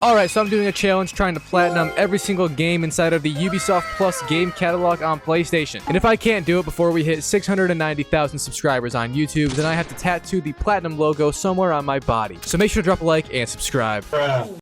Alright, so I'm doing a challenge trying to platinum every single game inside of the Ubisoft Plus game catalog on PlayStation. And if I can't do it before we hit 690,000 subscribers on YouTube, then I have to tattoo the platinum logo somewhere on my body. So make sure to drop a like and subscribe.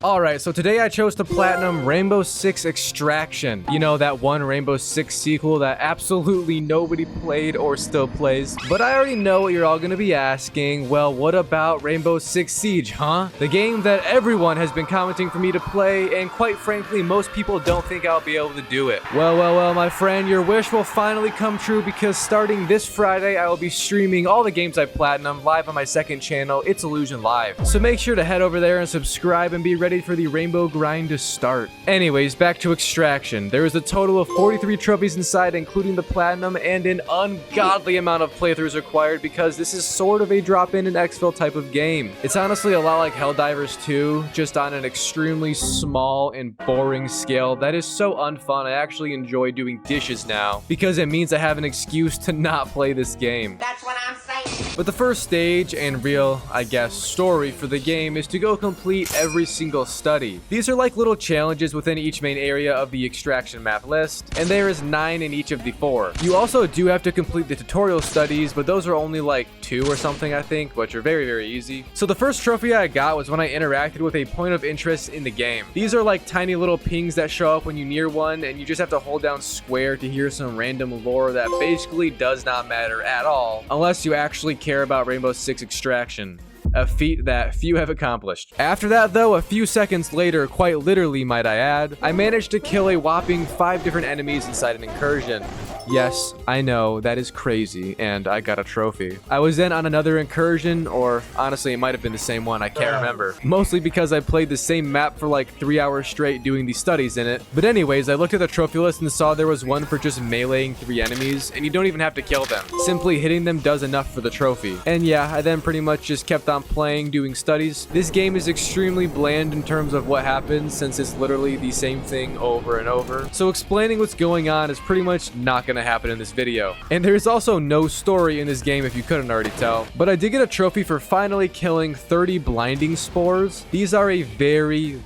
Alright, so today I chose to platinum Rainbow Six Extraction. You know, that one Rainbow Six sequel that absolutely nobody played or still plays. But I already know what you're all gonna be asking. Well, what about Rainbow Six Siege, huh? The game that everyone has been commenting for me to play, and quite frankly, most people don't think I'll be able to do it. Well, my friend, your wish will finally come true because starting this Friday, I will be streaming all the games I platinum live on my second channel, Its Ilusion Live. So make sure to head over there and subscribe and be ready for the rainbow grind to start. Anyways, back to Extraction. There is a total of 43 trophies inside, including the platinum, and an ungodly amount of playthroughs required because this is sort of a drop-in and exfil type of game. It's honestly a lot like Helldivers 2, just on an extremely small and boring scale that is so unfun. I actually enjoy doing dishes now because it means I have an excuse to not play this game. That's what I'm saying. But the first stage and real, I guess, story for the game is to go complete every single study. These are like little challenges within each main area of the Extraction map list, and there is 9 in each of the 4. You also do have to complete the tutorial studies, but those are only like 2 or something, I think, which are very easy. So the first trophy I got was when I interacted with a point of interest in the game. These are like tiny little pings that show up when you near one, and you just have to hold down square to hear some random lore that basically does not matter at all unless you actually care about Rainbow Six Extraction. A feat that few have accomplished. After that though, a few seconds later, quite literally might I add, I managed to kill a whopping 5 different enemies inside an incursion. Yes, I know, that is crazy, and I got a trophy. I was then on another incursion, or honestly it might have been the same one, I can't remember. Mostly because I played the same map for like 3 hours straight doing the studies in it. But anyways, I looked at the trophy list and saw there was one for just meleeing 3 enemies, and you don't even have to kill them. Simply hitting them does enough for the trophy. And yeah, I then pretty much just kept on playing, doing studies. This game is extremely bland in terms of what happens since it's literally the same thing over and over. So explaining what's going on is pretty much not gonna happen in this video. And there's also no story in this game if you couldn't already tell. But I did get a trophy for finally killing 30 blinding spores. These are a very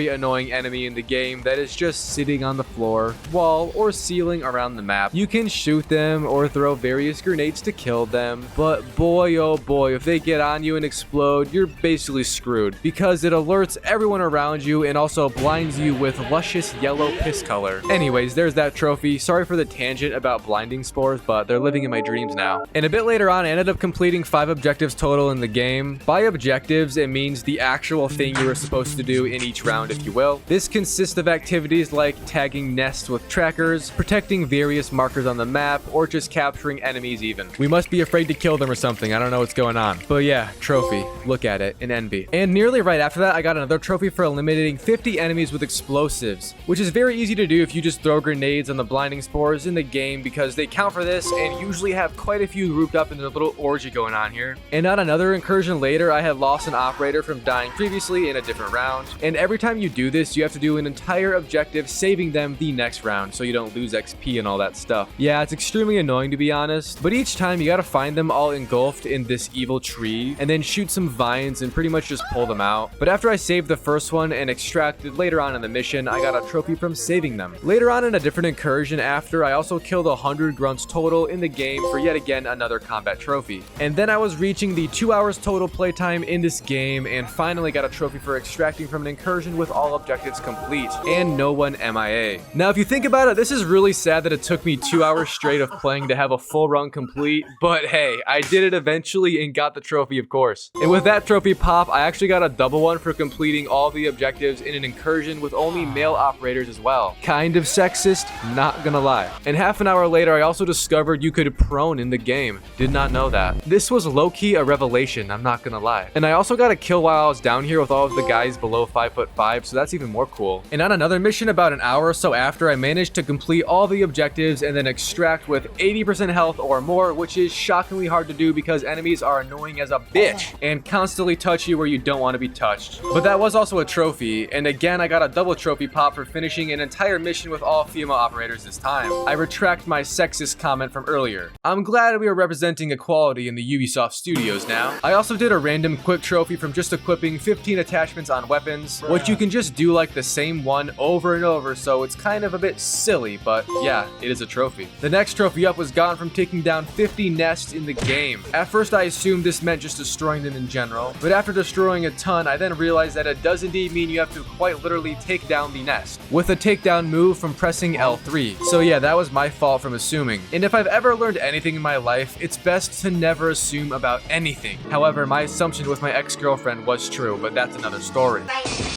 annoying enemy in the game that is just sitting on the floor, wall, or ceiling around the map. You can shoot them or throw various grenades to kill them, but boy oh boy, if they get on you and explode, you're basically screwed because it alerts everyone around you and also blinds you with luscious yellow piss color. Anyways, there's that trophy. Sorry for the tangent about blinding spores, but they're living in my dreams now. And a bit later on, I ended up completing 5 objectives total in the game. By objectives, it means the actual thing you were supposed to do in each round, if you will. This consists of activities like tagging nests with trackers, protecting various markers on the map, or just capturing enemies even. We must be afraid to kill them or something. I don't know what's going on. But yeah, trophy. Look at it in envy. And nearly right after that, I got another trophy for eliminating 50 enemies with explosives, which is very easy to do if you just throw grenades on the blinding spores in the game because they count for this and usually have quite a few grouped up in their little orgy going on here. And on another incursion later, I had lost an operator from dying previously in a different round. And every time you do this, you have to do an entire objective saving them the next round so you don't lose XP and all that stuff. Yeah, it's extremely annoying to be honest, but each time you gotta find them all engulfed in this evil tree and then shoot some vines and pretty much just pull them out. But after I saved the first one and extracted later on in the mission, I got a trophy from saving them. Later on in a different incursion after, I also killed 100 grunts total in the game for yet again another combat trophy. And then I was reaching the 2 hours total playtime in this game and finally got a trophy for extracting from an incursion with all objectives complete and no one MIA. Now if you think about it, this is really sad that it took me 2 hours straight of playing to have a full run complete, but hey, I did it eventually and got the trophy of course. And with that trophy pop, I actually got a double one for completing all the objectives in an incursion with only male operators as well. Kind of sexist, not gonna lie. And half an hour later, I also discovered you could prone in the game. Did not know that. This was low-key a revelation, I'm not gonna lie. And I also got a kill while I was down here with all of the guys below 5'5", so that's even more cool. And on another mission about an hour or so after, I managed to complete all the objectives and then extract with 80% health or more, which is shockingly hard to do because enemies are annoying as a bitch. and constantly touch you where you don't want to be touched. But that was also a trophy, and again I got a double trophy pop for finishing an entire mission with all female operators this time. I retract my sexist comment from earlier. I'm glad we are representing equality in the Ubisoft studios now. I also did a random quick trophy from just equipping 15 attachments on weapons, which you can just do like the same one over and over, so it's kind of a bit silly, but yeah, it is a trophy. The next trophy up was gotten from taking down 50 nests in the game. At first I assumed this meant just destroying them in general, but after destroying a ton, I then realized that it does indeed mean you have to quite literally take down the nest, with a takedown move from pressing L3. So yeah, that was my fault from assuming. And if I've ever learned anything in my life, it's best to never assume about anything. However, my assumption with my ex-girlfriend was true, but that's another story.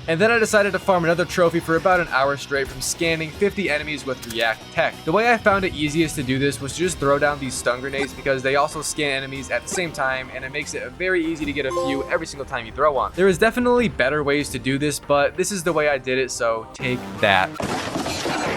And then I decided to farm another trophy for about an hour straight from scanning 50 enemies with React Tech. The way I found it easiest to do this was to just throw down these stun grenades because they also scan enemies at the same time, and it makes it very easy to get a few every single time you throw one. There is definitely better ways to do this, but this is the way I did it, so take that.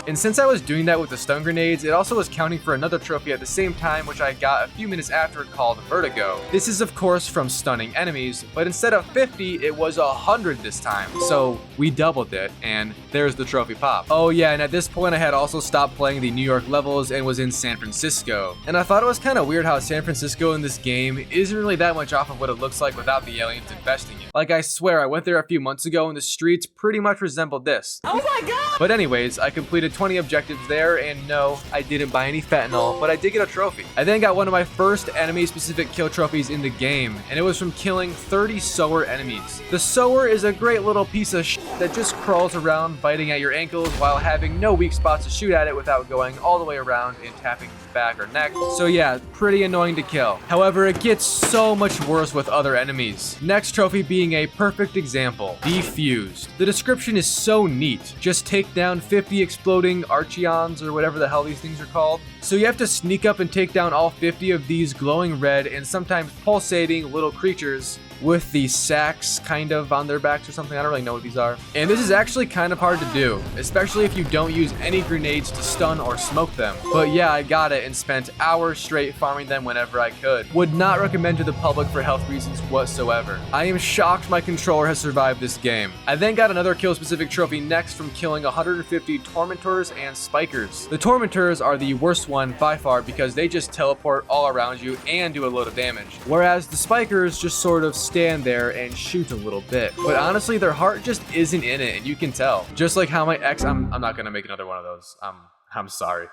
And since I was doing that with the stun grenades, it also was counting for another trophy at the same time, which I got a few minutes after, called Vertigo. This is of course from stunning enemies, but instead of 50, it was 100 this time. So we doubled it, and there's the trophy pop. Oh yeah, and at this point I had also stopped playing the New York levels and was in San Francisco. And I thought it was kind of weird how San Francisco in this game isn't really that much off of what it looks like without the aliens infesting it. Like I swear, I went there a few months ago and the streets pretty much resembled this. Oh my god! But anyways, I completed 20 objectives there, and no, I didn't buy any fentanyl, but I did get a trophy. I then got one of my first enemy-specific kill trophies in the game, and it was from killing 30 sower enemies. The sower is a great little piece of shit that just crawls around biting at your ankles while having no weak spots to shoot at it without going all the way around and tapping its back or neck. So yeah, pretty annoying to kill. However, it gets so much worse with other enemies. Next trophy being a perfect example, Defused. The description is so neat. Just take down 50 exploding Archeons or whatever the hell these things are called. So you have to sneak up and take down all 50 of these glowing red and sometimes pulsating little creatures with the sacks kind of on their backs or something. I don't really know what these are. And this is actually kind of hard to do, especially if you don't use any grenades to stun or smoke them. But yeah, I got it and spent hours straight farming them whenever I could. Would not recommend to the public for health reasons whatsoever. I am shocked my controller has survived this game. I then got another kill specific trophy next from killing 150 Tormentors and Spikers. The Tormentors are the worst one by far because they just teleport all around you and do a load of damage. Whereas the Spikers just sort of stand there and shoot a little bit. But honestly, their heart just isn't in it, and you can tell. Just like how my ex, I'm not gonna make another one of those. I'm sorry.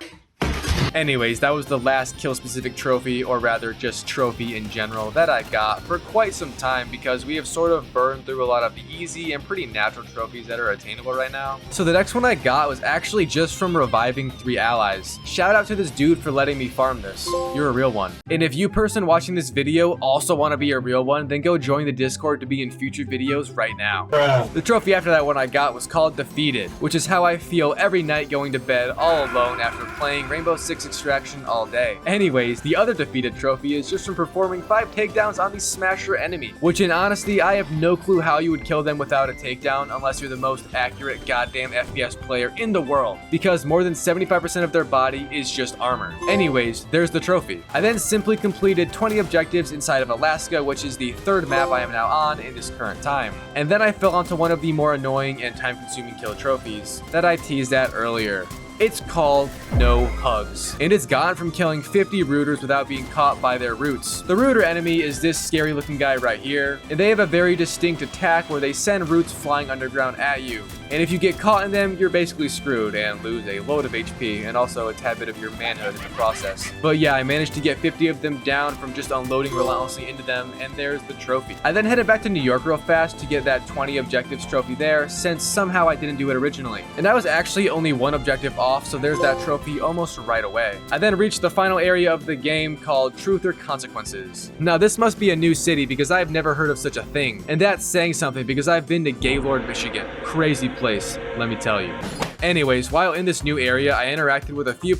Anyways, that was the last kill specific trophy, or rather just trophy in general, that I got for quite some time because we have sort of burned through a lot of the easy and pretty natural trophies that are attainable right now. So the next one I got was actually just from reviving 3 allies. Shout out to this dude for letting me farm this. You're a real one. And if you person watching this video also want to be a real one, then go join the Discord to be in future videos right now. The trophy after that one I got was called Defeated, which is how I feel every night going to bed all alone after playing Rainbow Six Extraction all day. Anyways, the other defeated trophy is just from performing 5 takedowns on the Smasher enemy, which in honesty, I have no clue how you would kill them without a takedown unless you're the most accurate goddamn FPS player in the world, because more than 75% of their body is just armor. Anyways, there's the trophy. I then simply completed 20 objectives inside of Alaska, which is the 3rd map I am now on in this current time. And then I fell onto one of the more annoying and time-consuming kill trophies that I teased at earlier. It's called No Hugs, and it's gotten from killing 50 rooters without being caught by their roots. The rooter enemy is this scary looking guy right here, and they have a very distinct attack where they send roots flying underground at you. And if you get caught in them, you're basically screwed and lose a load of HP and also a tad bit of your manhood in the process. But yeah, I managed to get 50 of them down from just unloading relentlessly into them, and there's the trophy. I then headed back to New York real fast to get that 20 objectives trophy there, since somehow I didn't do it originally. And I was actually only 1 objective off, so there's that trophy almost right away. I then reached the final area of the game called Truth or Consequences. Now this must be a new city because I've never heard of such a thing. And that's saying something because I've been to Gaylord, Michigan. Crazy place, let me tell you. Anyways, while in this new area, I interacted with a few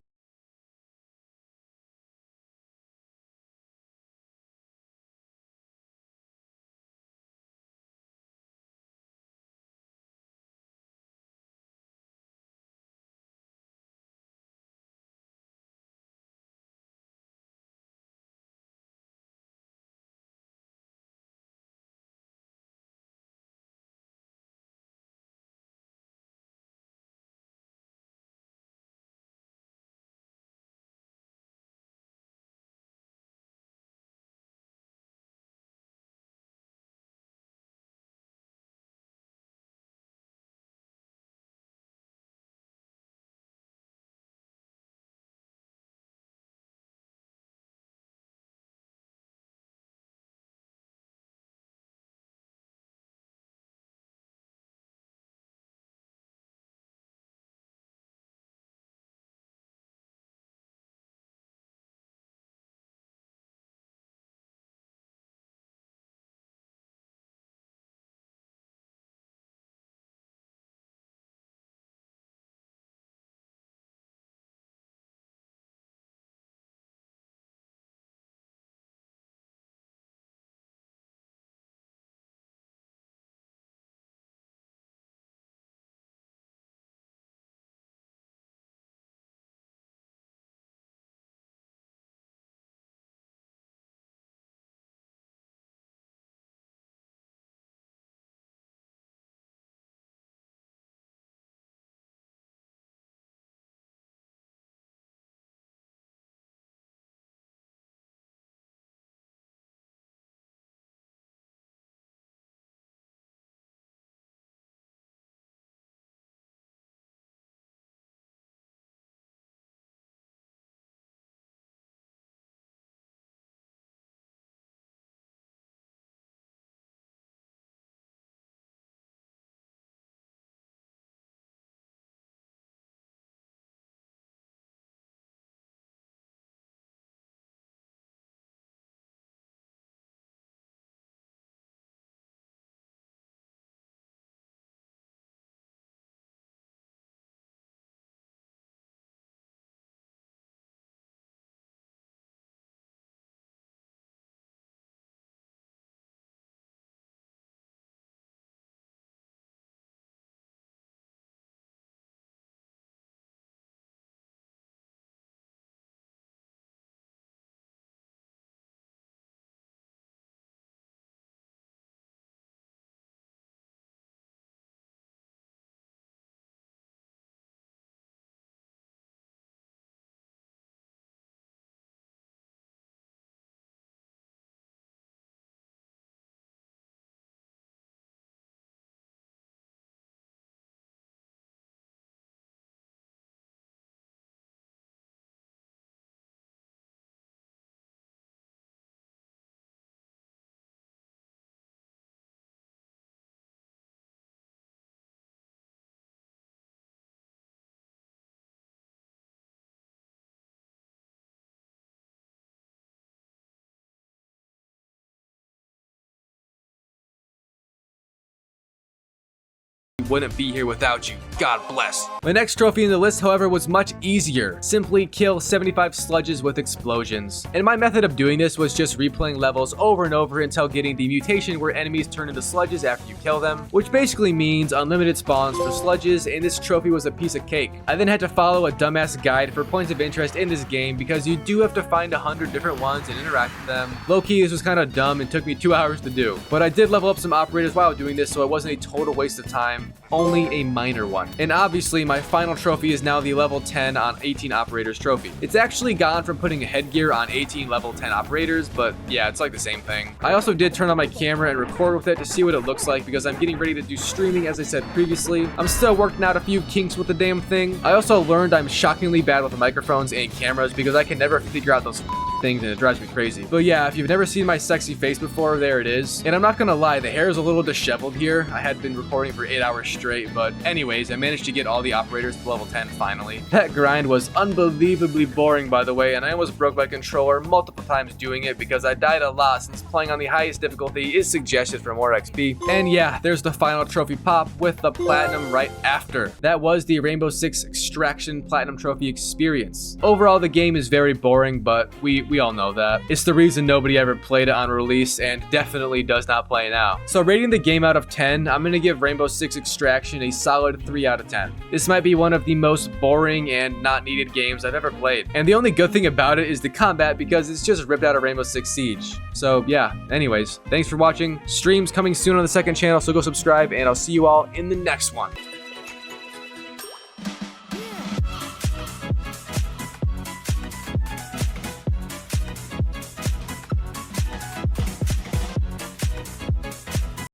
wouldn't be here without you. God bless. My next trophy in the list, however, was much easier. Simply kill 75 sludges with explosions. And my method of doing this was just replaying levels over and over until getting the mutation where enemies turn into sludges after you kill them, which basically means unlimited spawns for sludges, and this trophy was a piece of cake. I then had to follow a dumbass guide for points of interest in this game because you do have to find 100 different ones and interact with them. Low-key, this was kind of dumb and took me 2 hours to do. But I did level up some operators while doing this, so it wasn't a total waste of time. Only a minor one. And obviously, my final trophy is now the level 10 on 18 operators trophy. It's actually gone from putting a headgear on 18 level 10 operators, but yeah, it's like the same thing. I also did turn on my camera and record with it to see what it looks like because I'm getting ready to do streaming, as I said previously. I'm still working out a few kinks with the damn thing. I also learned I'm shockingly bad with microphones and cameras because I can never figure out those things and it drives me crazy. But yeah, if you've never seen my sexy face before, there it is. And I'm not gonna lie, the hair is a little disheveled here. I had been recording for 8 hours straight, but anyways, I managed to get all the operators to level 10 finally. That grind was unbelievably boring, by the way, and I almost broke my controller multiple times doing it because I died a lot since playing on the highest difficulty is suggested for more XP. And yeah, there's the final trophy pop with the platinum right after. That was the Rainbow Six Extraction Platinum Trophy experience. Overall, the game is very boring, but we all know that. It's the reason nobody ever played it on release and definitely does not play now. So rating the game out of 10, I'm gonna give Rainbow Six Extraction a solid 3 out of 10. This might be one of the most boring and not needed games I've ever played. And the only good thing about it is the combat because it's just ripped out of Rainbow Six Siege. So yeah, anyways, thanks for watching. Streams coming soon on the second channel, so go subscribe and I'll see you all in the next one.